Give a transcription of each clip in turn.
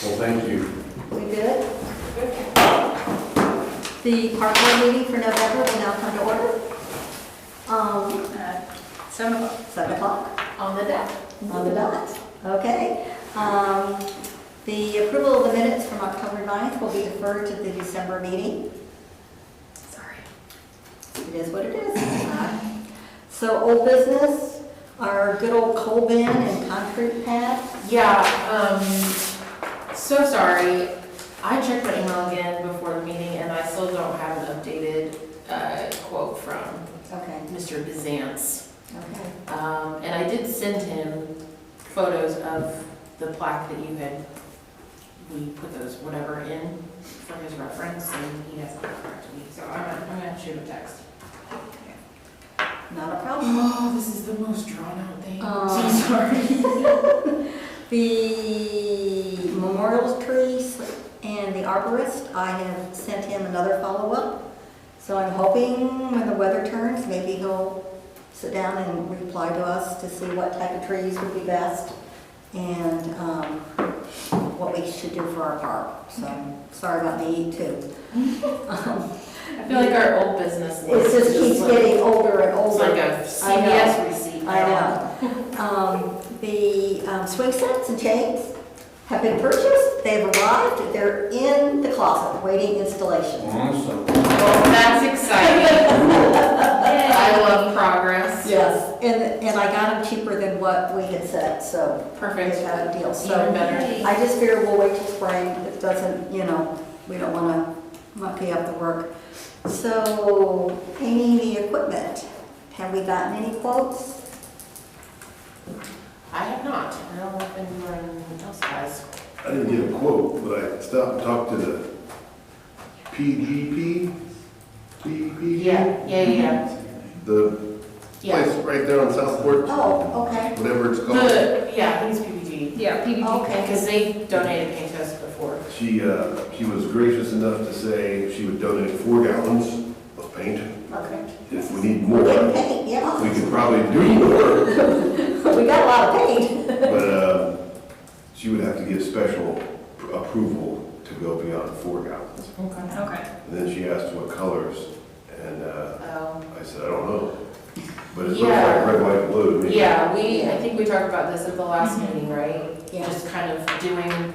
Well, thank you. We good? The park board meeting for November will now come to order. 7 o'clock. 7 o'clock On the dot. on the dot. Okay. The approval of the minutes from October 9th will be deferred to the December meeting. Sorry. It is what it is. So old business, our good old coal bin and concrete pad. Yeah, so sorry. I checked my email again before the meeting and I still don't have an updated quote from Okay. Mr. Bizantz. Okay. And I did send him photos of the plaque that we put those whatever in for his reference, and he hasn't corrected me, so I'm gonna shoot a text. Not a problem. Oh, this is the most drawn out thing. So sorry. The memorial trees and the arborist, I have sent him another follow-up. So I'm hoping when the weather turns, maybe he'll sit down and reply to us to see what type of trees would be best and what we should do for our park. So sorry about me too. I feel like our old business It list just is keeps like, getting older and it's older. like a CVS receipt. I know. The swing sets and chains have been purchased, they've arrived, they're in the closet, waiting installation. Awesome. Well, that's exciting. I love progress. Yes, and I got them cheaper than what we had said, so Perfect. it's got a deal. Even So better. I just figure we'll wait till spring, it doesn't, we don't want to monkey up the work. So painting the equipment, have we gotten any quotes? I have not. I don't know if anyone else has. I didn't get a quote, but I stopped and talked to the PGP. Yeah. The Yeah. place right there on Southport, Oh, okay. whatever it's called. He's PPG. Yeah, PVP. Okay. Because they donated paint to us before. She was gracious enough to say she would donate 4 gallons of paint. Okay. If we need more, Good paint, yeah. we could probably do more. We got a lot of paint. But she would have to get special approval to go beyond 4 gallons. Okay. Okay. And then she asked what colors, and Oh. I said, I don't know. But it looks Yeah. like red, white, blue to me. Yeah, I think we talked about this at the last meeting, right? Yeah. Just kind of doing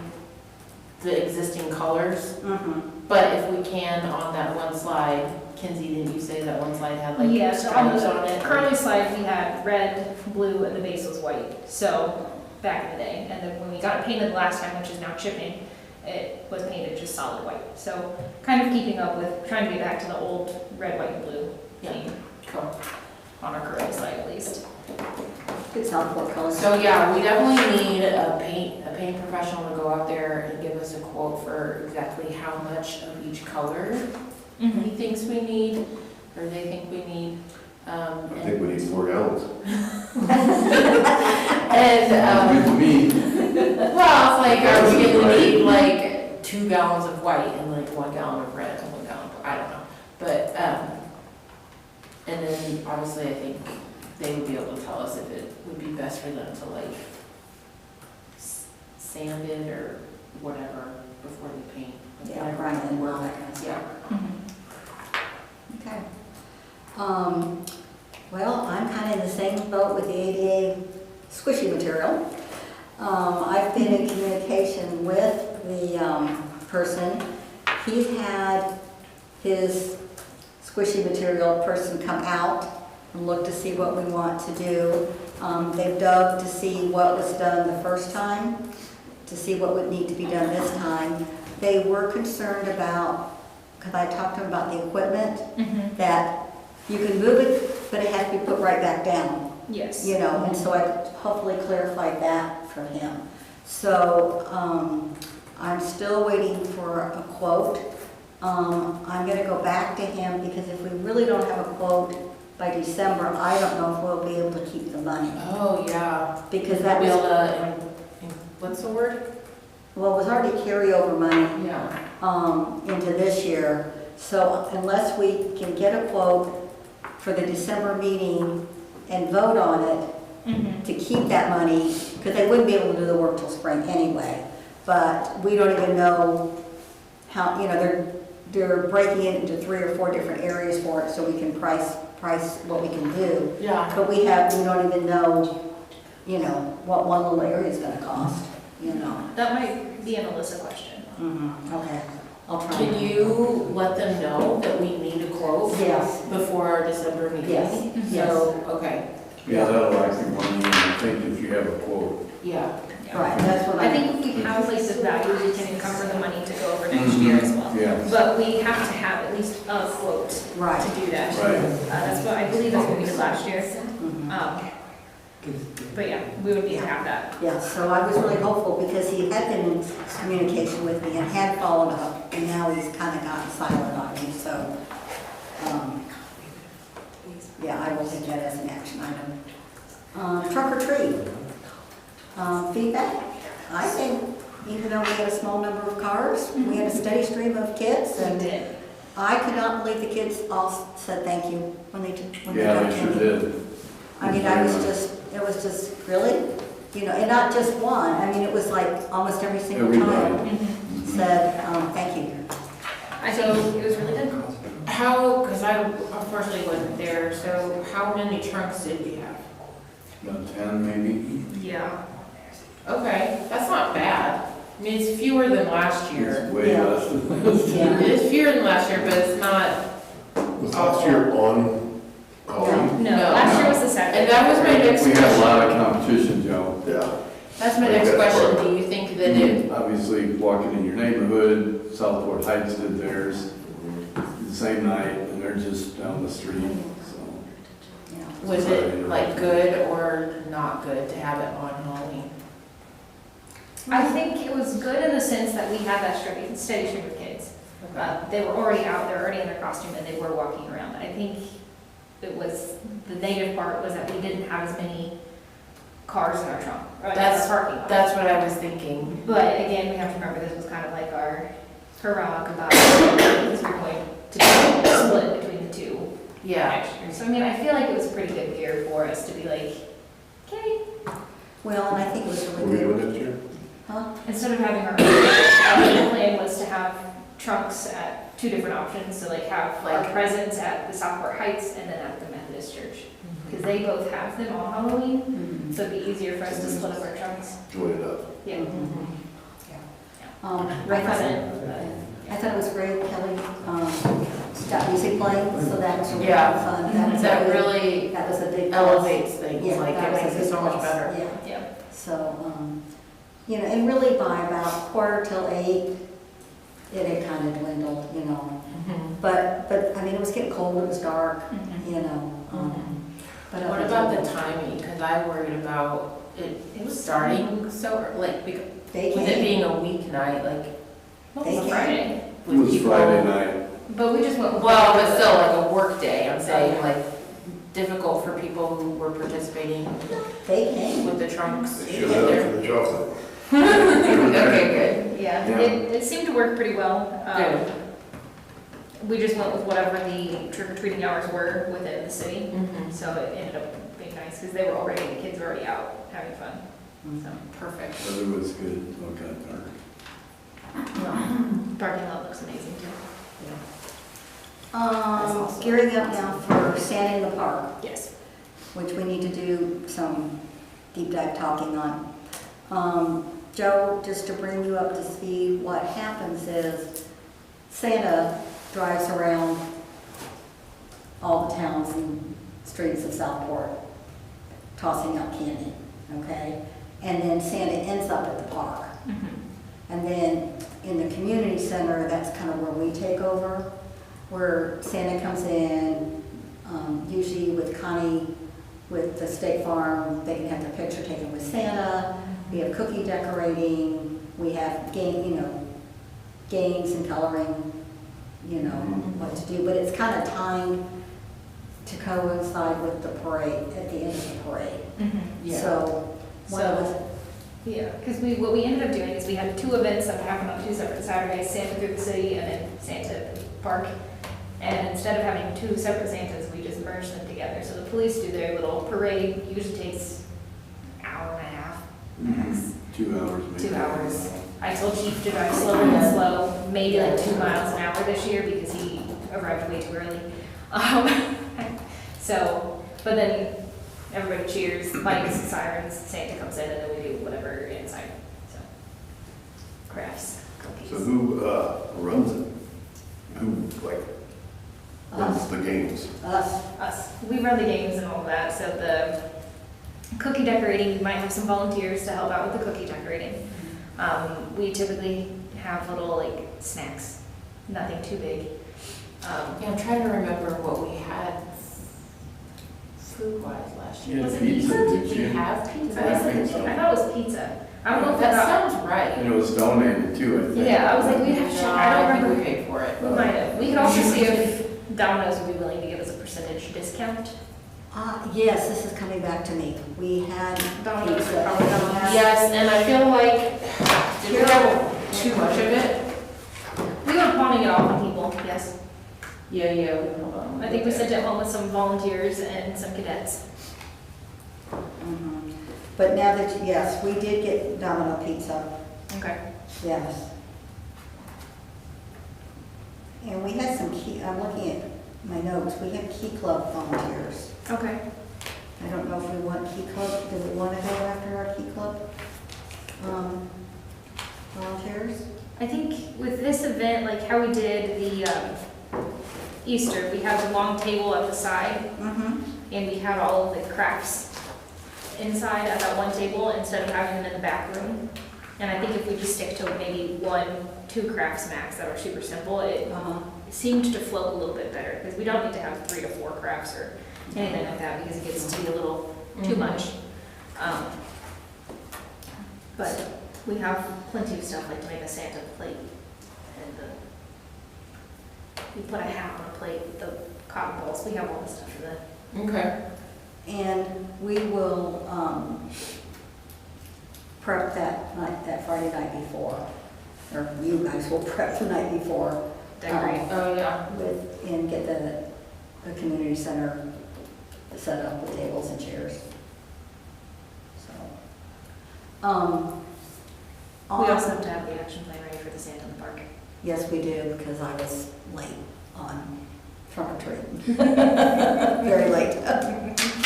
the existing colors. Mm-hmm. But if we can, on that one slide, Kinsey, didn't you say that one slide had like Yeah, so on stripes on the it? curly slide, we had red, blue, and the base was white. So, back in the day, and then when we got it painted the last time, which is now chipping, it was painted just solid white. So, kind of keeping up with, trying to get back to the old red, white, and blue theme Cool. on our curly slide at least. Good Southport colors. So yeah, we definitely need a paint professional to go out there and give us a quote for exactly how much of each color he thinks we need, or they think we need. I think we need 4 gallons. And, Good to me. well, it's like, are we gonna need like 2 gallons of white and like 1 gallon of red and 1 gallon of, I don't know. But, and then obviously I think they would be able to tell us if it would be best for them to like sand it or whatever before they paint. Yeah, grind it and all that kind of stuff. Yeah. Okay. Well, I'm kind of in the same boat with the ADA squishy material. I've been in communication with the person. He's had his squishy material person come out and look to see what we want to do. They've dug to see what was done the first time, to see what would need to be done this time. They were concerned about, because I talked to them about the equipment, that you can move it, but it has to be put right back down, Yes. and so I hopefully clarified that for him. So I'm still waiting for a quote. I'm going to go back to him because if we really don't have a quote by December, I don't know if we'll be able to keep the money. Oh, yeah. Because that Be able was, to, what's the word? well, it was already carryover money Yeah. into this year. So unless we can get a quote for the December meeting and vote on it to keep that money, because they wouldn't be able to do the work till spring anyway. but we don't even know how, they're breaking it into 3 or 4 different areas for it, so we can price what we can do. Yeah. But we don't even know, what one little area is gonna cost, That might be an Alyssa question. Okay, I'll try. Can you let them know that we need a quote? Yes. Before our December meeting? Yes, yes. So, okay, Yeah, that'll actually run you, I think, if you have a quote. yeah. Right, that's what I think if we have like the values, we can encumber the money to go over next year as well. Yeah. But we have to have at least a quote Right. to do that. Right. That's what, I believe that's what we did last year. Mhm. But yeah, we would need to have that. Yeah, so I was really hopeful because he had been in communication with me and had followed up, and now he's kind of gotten silent on me, so, yeah, I will take that as an action item. Trunk or treat. Feedback. I think even though we had a small number of cars, we had a steady stream of kids, We and did. I could not believe the kids all said thank you when they Yeah, got they sure candy. did. I mean, it was just, really? And not just one, I mean, it was like almost every single child Everybody. said, thank you. I think it was really good. How, because I unfortunately wasn't there, so how many trunks did we have? About 10 maybe. Yeah. Okay, that's not bad. I mean, it's fewer than last year. It's way Yeah. less than this. Yeah. It is fewer than last year, but it's not, Was last year on Halloween? No, No. last year was the second. and that was my next We had a lot question. of competition, Joe. Yeah. That's my I think next that's question. part- Do you think that it, Obviously, walking in your neighborhood, Southport Heights did theirs the same night, and they're just down the street, so. Yeah. was it like good or not good to have it on Halloween? I think it was good in the sense that we had that steady stream of kids. They were already out, they were already in their costume, and they were walking around. I think it was, the negative part was that we didn't have as many cars in our trunk, or in our That's- parking lot. That's what I was thinking. But again, we have to remember this was kind of like our hurrah goodbye, because we're going to be split between the two Yeah. next year. So I mean, I feel like it was pretty good gear for us to be like, okay, Well, and I think it was Were we really doing good. this year? Huh? instead of having our the plan was to have trunks at 2 different options, so like have our Like- presence at the Southport Heights and then at the Methodist Church. Because they both have them on Halloween, Mhm. so it'd be easier for us to split up our trunks. Join it up. Yeah. Mhm. I Right thought present. it was great, Kelly, got music playing, so that was really Yeah. fun. That was That a big- really That was a big plus. elevates things, Yeah, like that it was a makes it big so much plus. better. Yeah, Yeah. so, and really by about 7:45, it had kind of dwindled, But, I mean, it was getting cold, it was dark, but. What about the timing? Because I worried about it was starting so, like, They with it came. being a weeknight, like, Well, They it was came. Friday. It would was people? Friday night. But we just went with. Well, but still, like a work day, I'm saying, Okay. like, difficult for people who were participating They came. with the trunks. They to showed get up there. for the chocolate. Okay, Yeah, Yeah. it seemed to work pretty well. Good. We just went with whatever the trick-or-treating hours were within the city. good. Mhm. So it ended up being nice because the kids were already out having fun. So Perfect. Weather was good, okay, dark. parking lot looks amazing too. Gearing up now for Santa in the Park, Yes. which we need to do some deep dive talking on. Joe, just to bring you up to speed, what happens is Santa drives around all the towns and streets of Southport, tossing out candy, okay? And then Santa ends up at the park. And then in the community center, that's kind of where we take over, where Santa comes in, usually with Connie, with the State Farm, they can have their picture taken with Santa. We have cookie decorating, we have games and coloring, what to do. But it's kind of timed to coincide with the parade, at the end of the parade. Yeah. So, one of us, Yeah, because what we ended up doing is we had 2 events that happened on 2 separate Saturdays, Santa through the city and then Santa at the park. And instead of having 2 separate Santas, we just merged them together. So the police do their little parade, usually takes an hour and a half, max. 2 hours maybe. 2 hours. I told Chief to drive slower than slow, maybe like 2 miles an hour this year because he arrived way too early. So, but then everybody cheers, lights, sirens, Santa comes in, and then we do whatever inside, so. Crafts, cookies. So who runs it? Who, like, runs the games? Us. We run the games and all of that, so the cookie decorating, we might have some volunteers to help out with the cookie decorating. We typically have little like snacks, nothing too big. Yeah, I'm trying to remember what we had food-wise last year. Yeah, Was it pizza, pizza? did Did we you? have pizza? I think so. I thought it was pizza. I don't know if That that sounds right. And it was donated too, I think. Yeah, I was like, we have to check, I don't I think remember. we paid for it. We might have. We could also see if Domino's would be willing to give us a percentage discount. Yes, this is coming back to me. We had Domino's pizza. would probably not have. Yes, and I feel like, did we have too much of it? We were pawning it off on people, yes. Yeah, hold on. I think we sent it home with some volunteers and some cadets. Mhm. But now that, yes, we did get Domino pizza, Okay. yes. And we had some key, I'm looking at my notes, we have Key Club volunteers. Okay. I don't know if we want Key Club, do we want to go after our Key Club volunteers? I think with this event, like how we did the Easter, we had the long table at the side, Mm-hmm. and we had all of the crafts inside at that one table instead of having them in the back room. And I think if we just stick to maybe 1-2 crafts max that are super simple, it Uh-huh. seemed to flow a little bit better, because we don't need to have 3 to 4 crafts or anything like that, because it gets to be a little too much. But we have plenty of stuff, like to make a Santa plate, and we put a hat on a plate with the cotton balls, we have all the stuff for that. Okay. And we will prep that night, that Friday night before, or you guys will prep the night before. Decorate. Oh, yeah. And get the community center set up with tables and chairs. So. We also have to have the action plan ready for the Santa in the park. Yes, we do, because I was late on trunk or treat. Very late.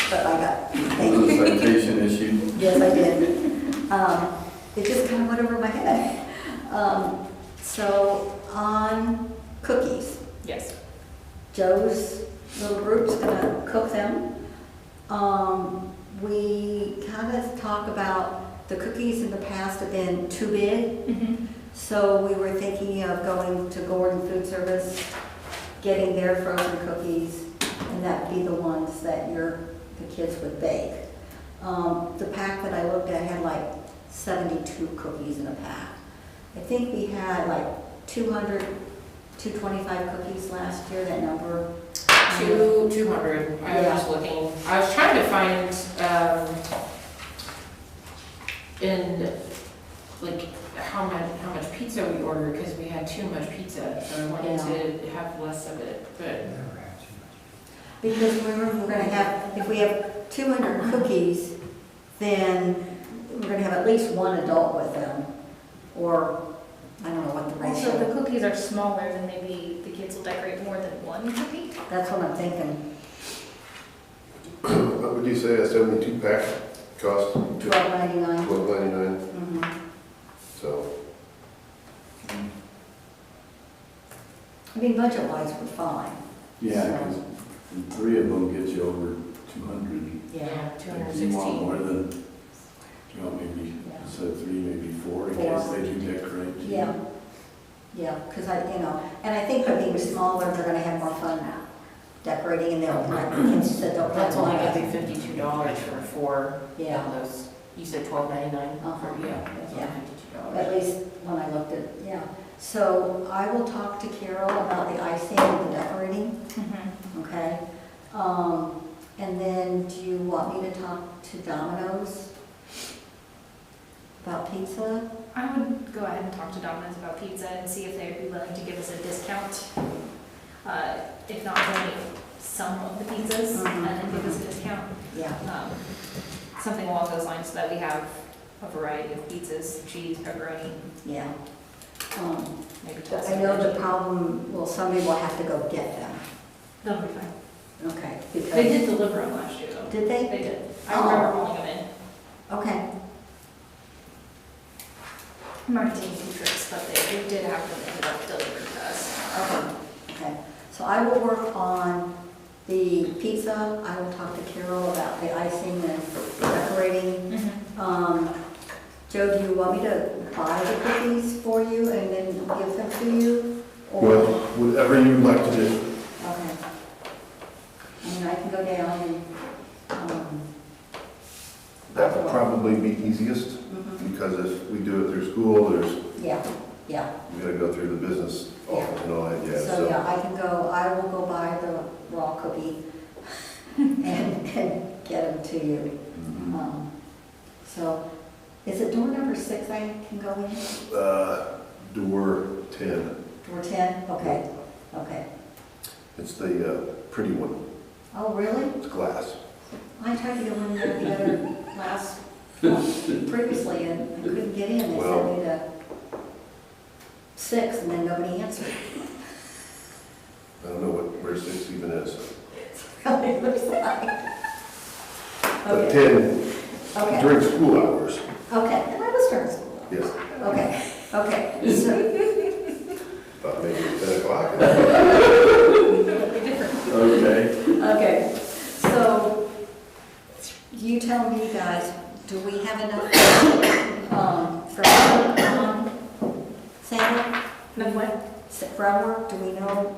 But I got, thank Was you. the citation issued? Yes, I did. It just kind of went over my head. So on cookies, Yes. Joe's little group's gonna cook them. We kind of talk about the cookies in the past have been too big. So we were thinking of going to Gordon Food Service, getting their frozen cookies, and that would be the ones that the kids would bake. The pack that I looked at had like 72 cookies in a pack. I think we had like 200, 225 cookies last year, that number. 200. I was Yeah. just looking. I was trying to find, in, like, how much pizza we ordered, because we had too much pizza, so I wanted to have less of it, but. Because remember, we're gonna have, if we have 200 cookies, then we're gonna have at least one adult with them, or, I don't know what the Also, if ratio. the cookies are smaller, then maybe the kids will decorate more than one cookie. That's what I'm thinking, What would you say a 72 pack cost? $12.99. $12.99, Mhm. so. I mean, budget-wise, we're fine. Yeah, because 3 of them get you over 200. Yeah, If you want 216. more than, you know, maybe, Yeah. instead of 3, maybe 4, in 4. case they do decorate. Yeah, yeah, because and I think by being smaller, they're gonna have more fun decorating, and they'll, like the kids said, they'll. That's only like gonna be $52 for 4 Yeah. of those. You said $12.99? Uh-huh. Yeah, that's only Yeah. $52. At least when I looked at, yeah. So I will talk to Carol about the icing and the decorating, okay? And then do you want me to talk to Domino's about pizza? I would go ahead and talk to Domino's about pizza and see if they'd be willing to give us a discount. If not, donate some of the pizzas and then give us a discount. Yeah, Something along those lines so that we have a variety of pizzas, cheese, pepperoni, Yeah. maybe But toss I know the veggie. problem, well, somebody will have to go get them. They'll be fine. Okay, They because, did deliver them last year though. did they? They did. I Oh. remember hauling them in. Okay, Might take two trips, but they did have them ended up delivered to us. okay. So I will work on the pizza. I will talk to Carol about the icing and decorating. Joe, do you want me to buy the cookies for you and then give them to you? Or- Well, whatever you'd like to do. Okay. I mean, I can go down and, That would probably be easiest, mhm. because if we do it through school, there's, Yeah, yeah. we gotta go through the business office and all that, yeah, So, yeah, I can go, I will go buy the raw cookie and get them to you. Mhm. So, is it door number 6 I can go in? Door 10, Door 10? Okay, okay. it's the pretty one, Oh, really? it's glass. I tried to go in there the other last, well, previously, and I couldn't get in. They Well- sent me to 6, and then nobody answered. I don't know where 6 even is. It looks like. But Okay, 10, okay, during school hours, okay. And I was during school. yes, Okay, okay. So, about maybe 10 o'clock. Okay. okay, so you tell me, guys, do we have enough, for Santa? No, what? Groundwork, do we know?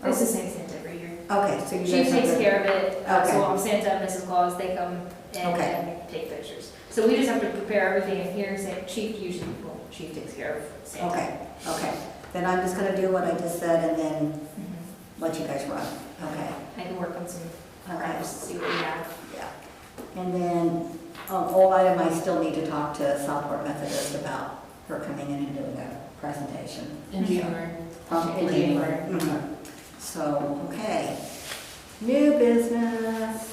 It's the same Santa every year. Okay, so you guys She have takes the- care of it, Okay. so Santa and Mrs. Claus, they come Okay. and take pictures. So we just have to prepare everything in here, say, Chief usually, well, Chief takes care of Santa. Okay, okay. Then I'm just gonna do what I just said and then Mhm. let you guys run. Okay, I can work on some okay, crafts, see what we have. yeah. And then, old item, I still need to talk to Southport Methodist about her coming in and doing a presentation. In January. In January. Mhm. So, okay. New business.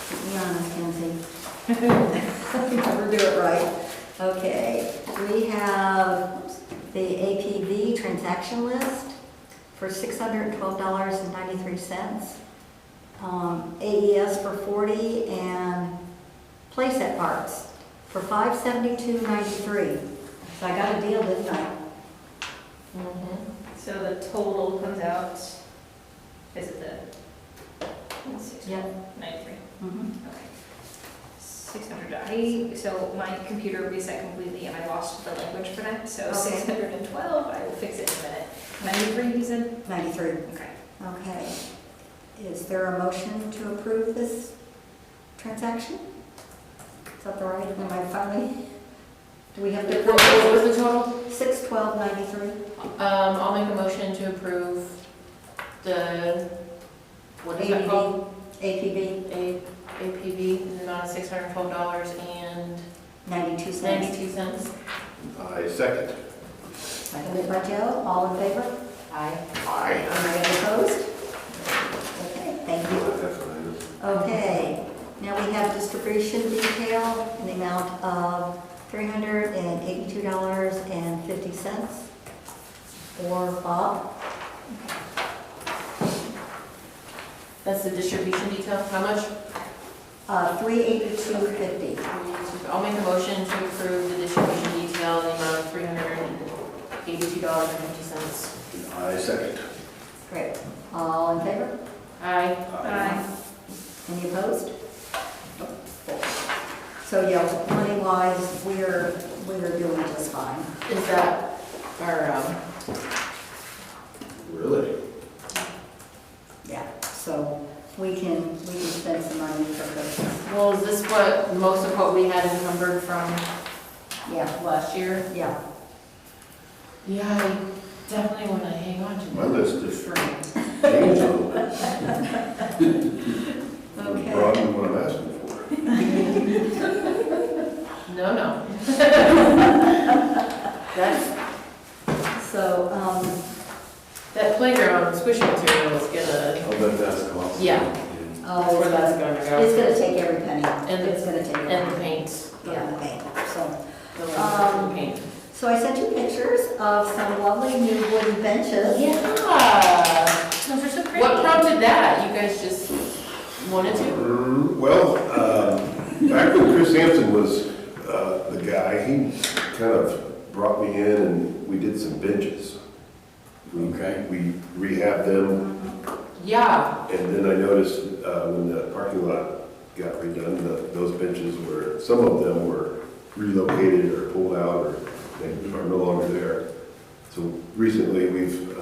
Keep me honest, Kenzie. Never do it right. Okay, we have the APV transaction list for $612.93. AES for 40 and playset parts for $572.93. So I got a deal, didn't I? So the total comes out, is it the? Yeah. 93. Mhm. Okay. 600, so my computer reset completely and I lost the language for that, so Okay. 612, I will fix it in a minute. 93, you said? 93. Okay. Okay. Is there a motion to approve this transaction? Is that the right, am I finally? Do we have to? What was the total? 612.93. I'll make a motion to approve the, what is that called? APB, APV in the amount of $612 and 92 cents. 92 cents. I second. Seconded by Joe, all in favor? Aye. Aye. Any opposed? Okay, thank you. That's what it is. Okay, now we have distribution detail in the amount of $382.50 for Bob. That's the distribution detail. How much? $382.50. I'll make a motion to approve the distribution detail in the amount of $382.50. I second. Great. All in favor? Aye. Aye. Any opposed? So, yeah, money-wise, we're doing just fine. Is that our, Really? Yeah, so we can spend some money for Christmas. well, is this what, most of what we had encumbered from Yeah, last year? yeah. Yeah, I definitely want to hang on to My that. list is For changed a little. Okay. Broaden what I'm asking for. No. That's, So, that playground squishing material is gonna, I'll bet that's cost. Yeah. that's where that's gonna it's go. gonna take every penny. And It's gonna take every And the penny. paint. on the paint, so. The one with the paint. So I sent you pictures of some lovely new wooden benches. Yeah. Those are so pretty. What prompted that? You guys just wanted to? Well, back when Chris Sampson was the guy, he kind of brought me in and we did some benches. Okay. We rehabbed them, Yeah. and then I noticed when the parking lot got redone, those benches were, some of them were relocated or pulled out, or they are no longer there. So recently, we've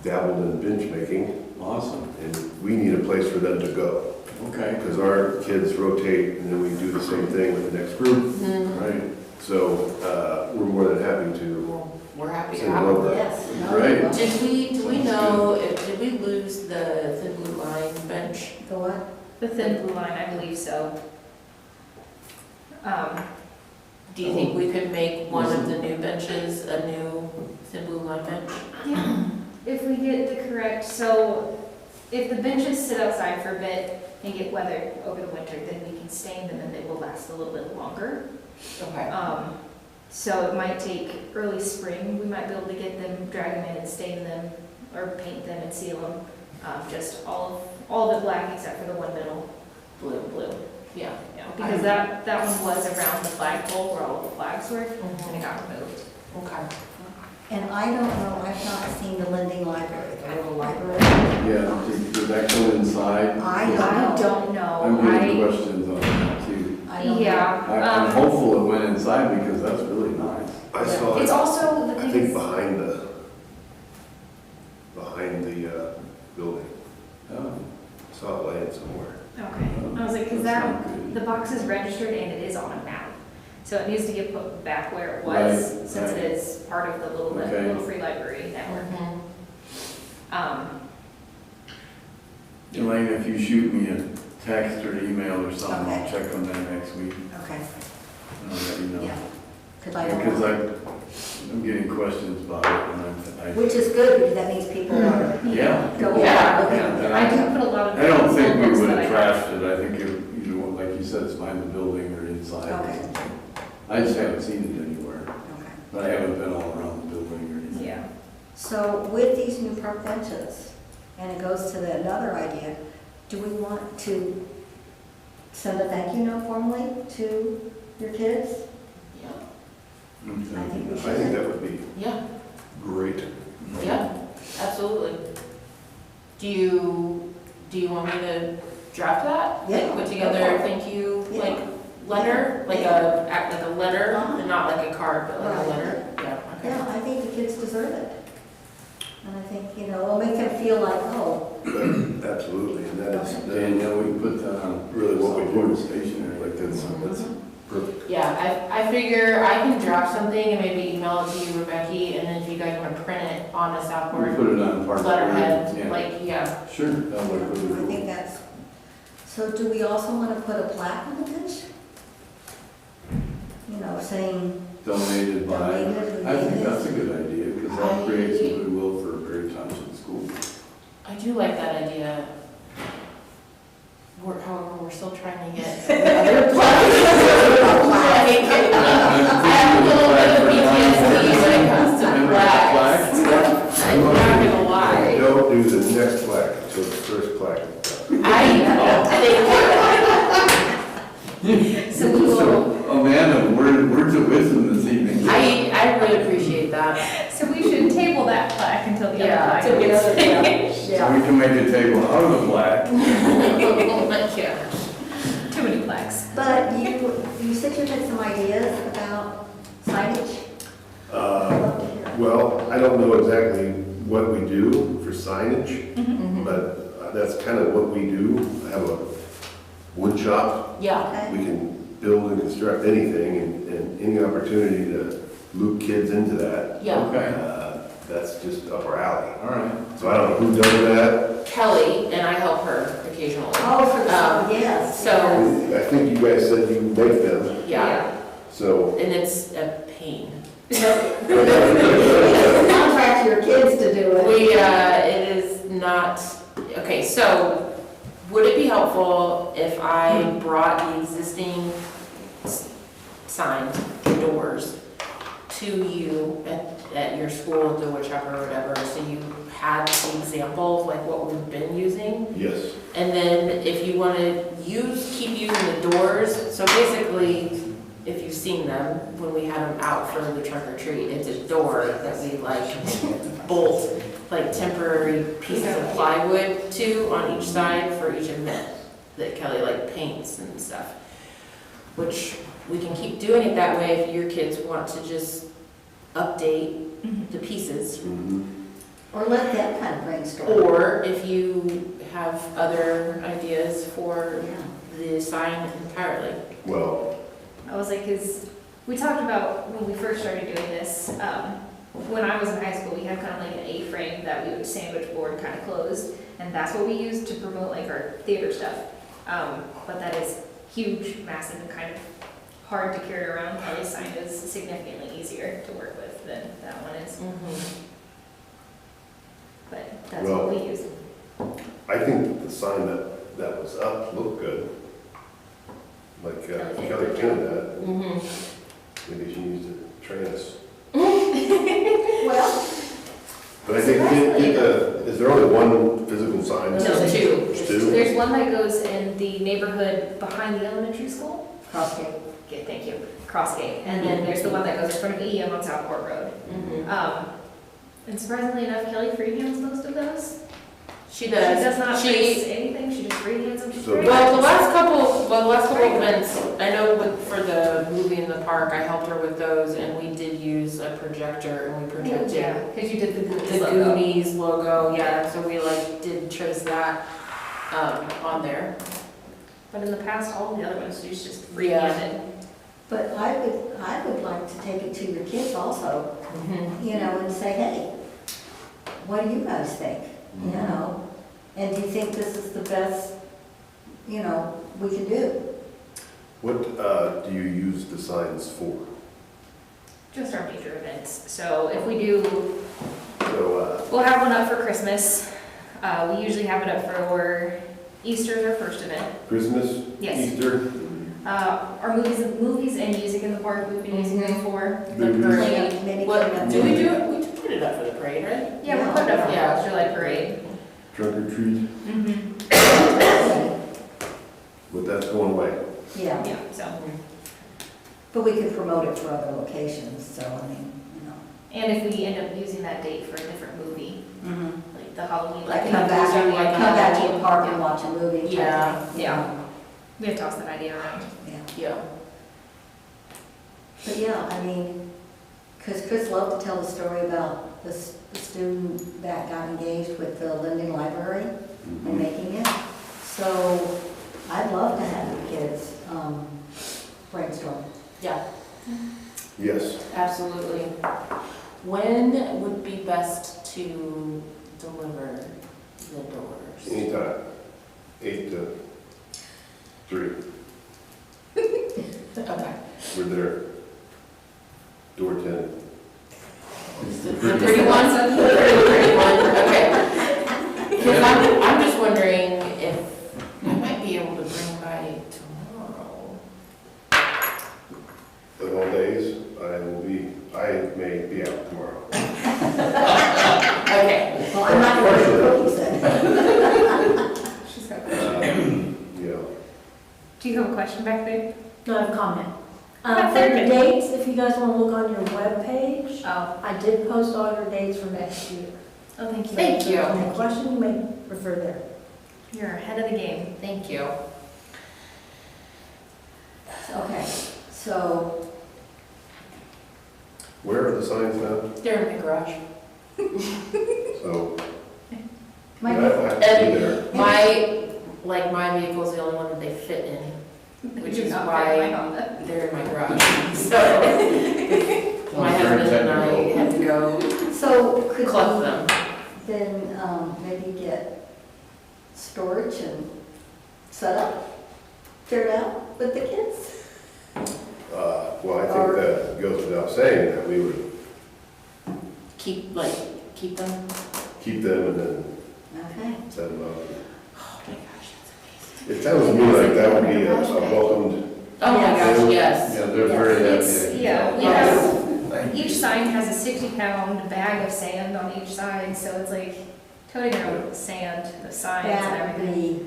dabbled in bench making, Awesome. and we need a place for them to go. Okay. Because our kids rotate, and then we do the same thing with the next group. Right. So we're more than happy to Well, we're happy to send have over them. Yes. no, Great. no. Do we know, did we lose the thin blue line bench? The what? The thin blue line, I believe so. Do you think we could make one of the new benches a new thin blue line bench? If we get the correct, so if the benches sit outside for a bit and get weathered over the winter, then we can stain them and they will last a little bit longer. Okay. So it might take early spring, we might be able to get them, drag them in and stain them, or paint them and seal them. Just all of it black except for the one middle blue. Yeah. Yeah, because that one was around the flagpole where all the flags were, Mhm. and it got removed. Okay. And I don't know, I've not seen the Lending Library, the little library. Yeah, did that go inside? I don't know. I'm getting questions on that too. I don't know. Yeah. I'm hopeful it went inside because that's really nice. I saw It's it, also, the I thing think is, behind the building. Oh, Saw it laying somewhere. okay, I was like, because that's that, not good. the box is registered and it is on a map. So it needs to get put back where it was, Right, since right. it is part of the Okay. little free library network. Elaine, if you shoot me a text or email or something, I'll Okay. check on that next week. Okay, And I'll let you know. yeah. Because I don't Because know. I'm getting questions about it and Which is good, because that means people are yeah. going Yeah. out looking. And I do put a lot of. I don't think we books would that have I have. trashed it. I think it, you know, like you said, it's behind the building or inside. or Okay. something. I just haven't seen it anywhere, Okay. but I haven't been all around the building or anything. Yeah. So with these new park benches, and it goes to another idea, do we want to send a thank you note formally to your kids? Yeah. I think we I think that would be Yeah. great. Yeah. Absolutely. Do you want me to draft that? Yeah. Like put together a thank you, Yeah. like letter, like a letter, and not like a card, but like Right. a letter? Yeah. Okay. Yeah, I think the kids deserve it. And I think, you know, it'll make them feel like, oh, Absolutely, and that is And, we can put that on really what we Southport do. stationery, like that's Perfect. Yeah, I figure I can draft something and maybe email it to you, Rebecca, and then if you guys want to print it on a we Southport put it on part. letterhead, Yeah. like, yeah. Sure, that'll work really I well. think that's, so do we also want to put a plaque on the bench? You know, saying Donated by, donated, I think donated? that's a good idea, because that creates some goodwill for Perry Township School. I do like that idea. However, we're still trying to get other plaques. I have a little bit of PTSD when it comes to plaques. I'm not gonna lie. Don't do the next plaque until the first plaque is done. So we will, Amanda, words of wisdom this evening. I really appreciate that. So we should table that plaque until the other plaque till the gets other finished. So we can make a table out of the black. Oh my gosh. Too many plaques. But you said you had some ideas about signage? I'd love to hear. Well, I don't know exactly what we do for signage, Mm-hmm. but that's kind of what we do. I have a wood shop. Yeah, Okay, We can build and construct anything, and any opportunity to loop kids into that, yeah. Okay, that's just up our alley. all right. So I don't know who does that. Kelly, and I help her occasionally. oh, for the, yes. so- yes. I think you guys said you make them, Yeah, so. and it's a pain. Contract your kids to do it. It is not, okay, so would it be helpful if I brought the existing signs, doors, to you at your school, at the wood shop or whatever, so you had the example of like what we've been using. Yes, And then if you want to keep using the doors, so basically, if you've seen them, when we had them out for the trunk or treat, it's a door that we like bolt like temporary pieces of plywood to on each side for each event that Kelly like paints and stuff. Which we can keep doing it that way if your kids want to just update the pieces. Or let them kind of brainstorm. Or if you have other ideas for Yeah. the sign entirely. well, I was like, cause we talked about when we first started doing this, when I was in high school, we had kind of like an A-frame that we would sandwich board kind of closed, and that's what we used to promote like our theater stuff. But that is huge, massive, and kind of hard to carry around. Kelly's sign is significantly easier to work with than that one is, but that's what we use. I think the sign that was up looked good. Like, Kelly painted that, maybe she needs to train us. Well, But I think, is there only one physical sign? No, two. There's two? There's one that goes in the neighborhood behind the elementary school. Crossgate. Okay, thank you. Crossgate. And then there's the one that goes in front of EM on Southport Road. And surprisingly enough, Kelly freehands most of those. She She does. does not She- trace anything, she just freehands them. She's So- great. Well, the last couple events, I know for the movie in the park, I helped her with those, and we did use a projector, and we projected Yeah, because you did the the Goonies logo. Goonies logo, yeah, so we like did trace that, on there. But in the past, all the other ones, she's just Yeah. freehanded. But I would like to take it to your kids also, you know, and say, hey, what do you guys think? You know, and do you think this is the best, you know, we can do? What, do you use the signs for? Just our major events. So if we do, So, we'll have one up for Christmas. We usually have it up for Easter's our first event. Christmas, Yes. Easter, Our movies and music in the park, we've been using them for. The parade. Maybe What, clean up. did we do it? We put it up for the parade, right? Yeah, we put it up for the Yeah. July parade. trunk or treat, but that's going away. Yeah, Yeah, so. but we could promote it for other locations, so I mean, you know. And if we end up using that date for a different movie, like the Halloween. Like come back to the park and watch a movie. type Yeah. thing. Yeah. We have tossed that idea around. Yeah. Yeah. But yeah, I mean, because Chris loved to tell the story about the student that got engaged with the Linden Library and making it. So I'd love to have the kids brainstorm. Yeah, Yes, absolutely. When would be best to deliver the doors? anytime, 8 to 3, Okay. we're there. Door 10. The pretty one? The pretty one, okay. Because I'm just wondering if I might be able to bring by tomorrow. Of all days, I may be out tomorrow. Okay. Well, I'm not going to cookies then. She's got You know, Do you have a question back there? No, I have a comment. Yeah, For the perfect. dates, if you guys want to look on your webpage, Oh, I did post all your dates for next year. oh, thank you. Thank you. Any question, you may refer there. You're ahead of the game. Thank you. Okay, so, where are the signs now? They're in my garage. So, my, yeah, I have to be there. My vehicle's the only one that they fit in, which Do is not why fit my Honda. they're in my garage. So my husband and I had to go so could collect you them. then maybe get storage and set up, figured out with the kids? Well, I think that goes without saying that we would Keep them. keep them and then Okay. Oh set them up. my gosh, that's amazing. It sounds to me like that would be a welcomed Oh my gosh, yes. Yeah, they're very It's, happy. yeah, we Yes. have, Thank you. each sign has a 60-pound bag of sand on each side, so it's like toting around sand, the signs and That would everything. be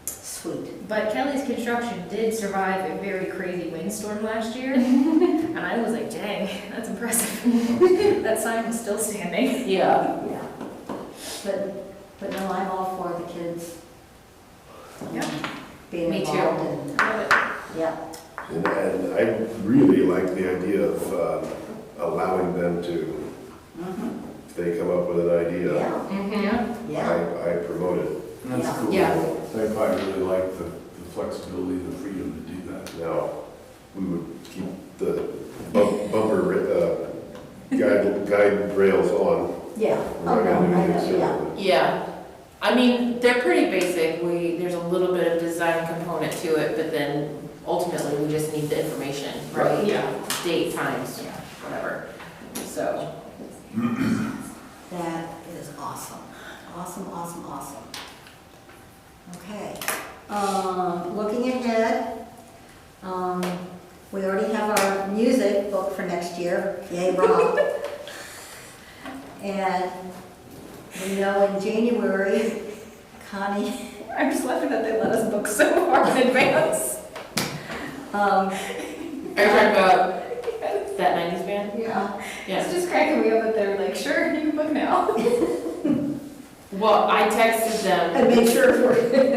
sweet. But Kelly's Construction did survive a very crazy windstorm last year, and I was like, dang, that's impressive. That sign was still standing. Yeah, Yeah. But no, I'm all for the kids. Yeah. Being Me too. involved and, Love it. yeah, And I really like the idea of allowing them to, mhm, if they come up with an idea, yeah, mm-hmm, yeah. I promote it. That's cool. Yeah. They probably really like the flexibility, the freedom to do that. Now, we would keep the bumper guide rails on. Yeah, We're oh, not no, gonna do I anything know, yeah. silly. yeah. I mean, they're pretty basic, there's a little bit of design component to it, but then ultimately, we just need the information, right? Yeah. Date, times, whatever, so. That is awesome. Awesome, awesome, awesome. Okay, looking ahead, we already have our music booked for next year, yay, Rob. And we know in January, Connie, I'm just laughing that they let us book so far in advance. Are you talking about that 90s band? Yeah. Yeah. It's just cracking me up that they're like, sure, you can book now. Well, I texted them. and make sure we're,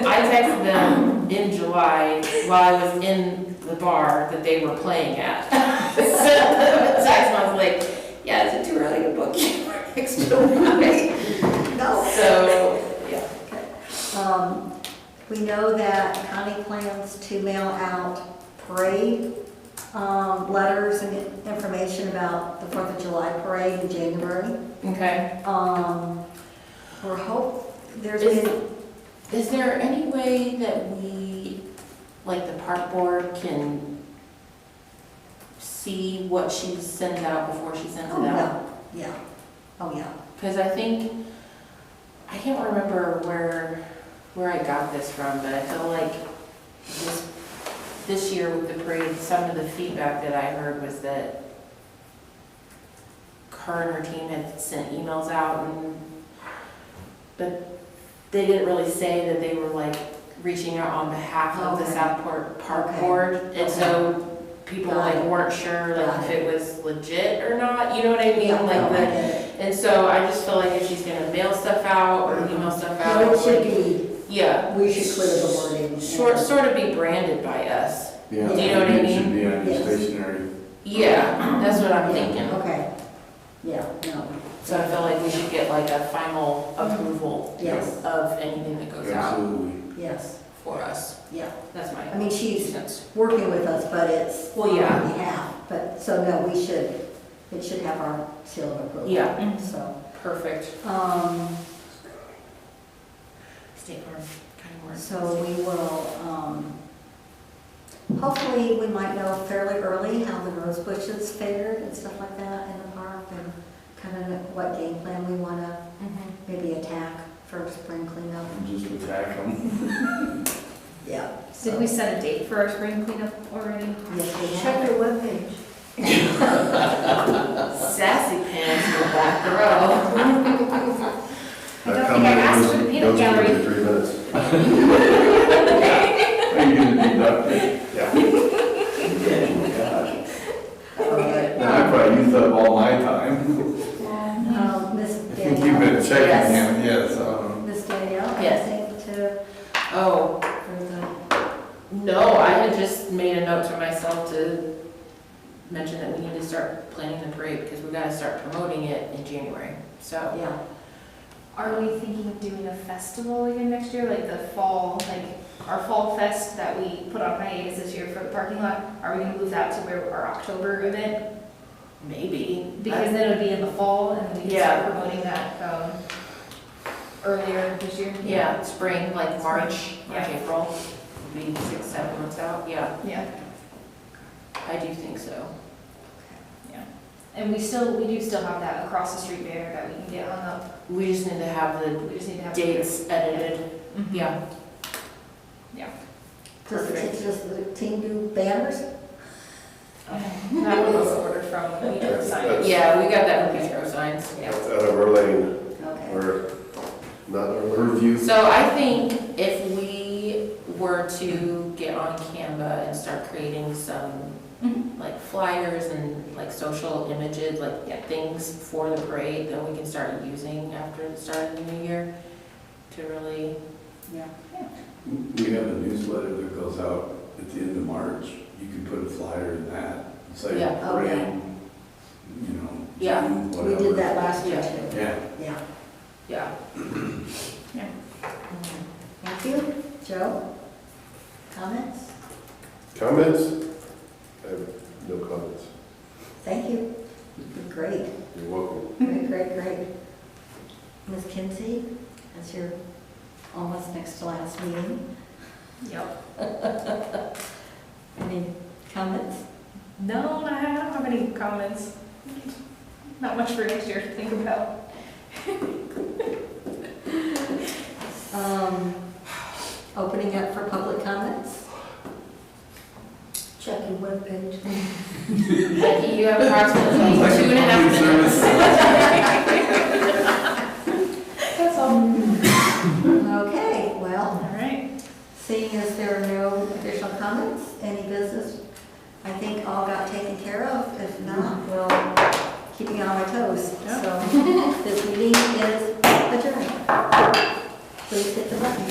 I texted them in July while I was in the bar that they were playing at. So the text and I was like, yeah, is it too early to book you for next July? no. So, yeah. We know that Connie plans to mail out parade letters and information about the 4th of July parade in January. Okay. There's Is- been, Is there any way that we, like the park board, can see what she sends out before she sends oh, it out? yeah, oh, yeah. Because I think, I can't remember where I got this from, but I feel like this year with the parade, some of the feedback that I heard was that her and her team had sent emails out, but they didn't really say that they were like reaching out on behalf of the Okay. Southport Park Okay. Board, and so people Got like it. weren't sure like Got if it was legit or not, you know what I mean? Yeah, Like no, I the, get it. and so I just feel like if she's gonna mail stuff out or email stuff out, No, it should like, be, yeah, we should clear the wording. sort of be branded by us. Yeah. Do you know what I It mean? should be on your Yes. stationery. Yeah, that's what I'm Yeah, thinking. Okay, yeah, no, So I feel like we should get like a final approval yes, of anything that goes out Absolutely. yes, for us. yeah. That's my I mean, she's sense. working with us, but it's Well, yeah. on our behalf, but, so no, it should have our seal of approval. Yeah. So, Perfect. State Farm, kind of work. so we will, hopefully, we might know fairly early how the rose bushes fared and stuff like that in the park, and kind of what game plan we want to maybe attack for spring cleanup. Just attack them. Yeah. Did we set a date for our spring cleanup already? Yes, we Check have. their webpage. Sassy pants in the back row. I don't think I asked for the peanut gallery. Goes for 3 minutes. Are you gonna deduct it? Yeah. Okay. Then I probably used up all my time. Miss I think you've been Danielle. checking Yes. him, yes. Miss Danielle, Yes. anything to, Oh, for the, no, I had just made a note to myself to mention that we need to start planning the parade because we gotta start promoting it in January. So, yeah. Are we thinking of doing a festival again next year, like the fall, like our fall fest that we put on hiatus this year for the parking lot? Are we gonna move that to where our October event? maybe. Because then it would be in the fall and we can Yeah. start promoting that, earlier this year. Yeah, spring, like March, Yeah. April, maybe 6-7 months out, yeah, Yeah, I do think so. and we do still have that across the street banner that we can get hung up. We just need to have the We just need to have. dates edited, Mhm. yeah. Yeah. Does the team do banners? That one was ordered from Petro Science. Yeah, we got that from Petro Signs. That's out of our lane, Okay. or not our lane. Review. So I think if we were to get on Canva and start creating some like flyers and like social images, like things for the parade that we can start using after the start of the new year to really, Yeah. We have a newsletter that goes out at the end of March. You can put a flyer in that, say, Yeah. Oh, yeah. parade, you know, Yeah. June, We whatever. did that last year Yeah. too. Yeah. Yeah. yeah. Thank you. Joe? Comments? Comments? I have no comments. Thank you. Great. You're welcome. Great. Ms. Kinsey, that's your almost next to last meeting. Yep. Any comments? No, I don't have any comments. Not much for next year to think about. Opening up for public comments? Check your webpage. Becky, you have approximately 2.5 minutes. That's all. Okay, well, All right. seeing as there are no additional comments, any business, I think all got taken care of. If not, we'll keep you on my toes. So this meeting is adjourned. Please hit the button.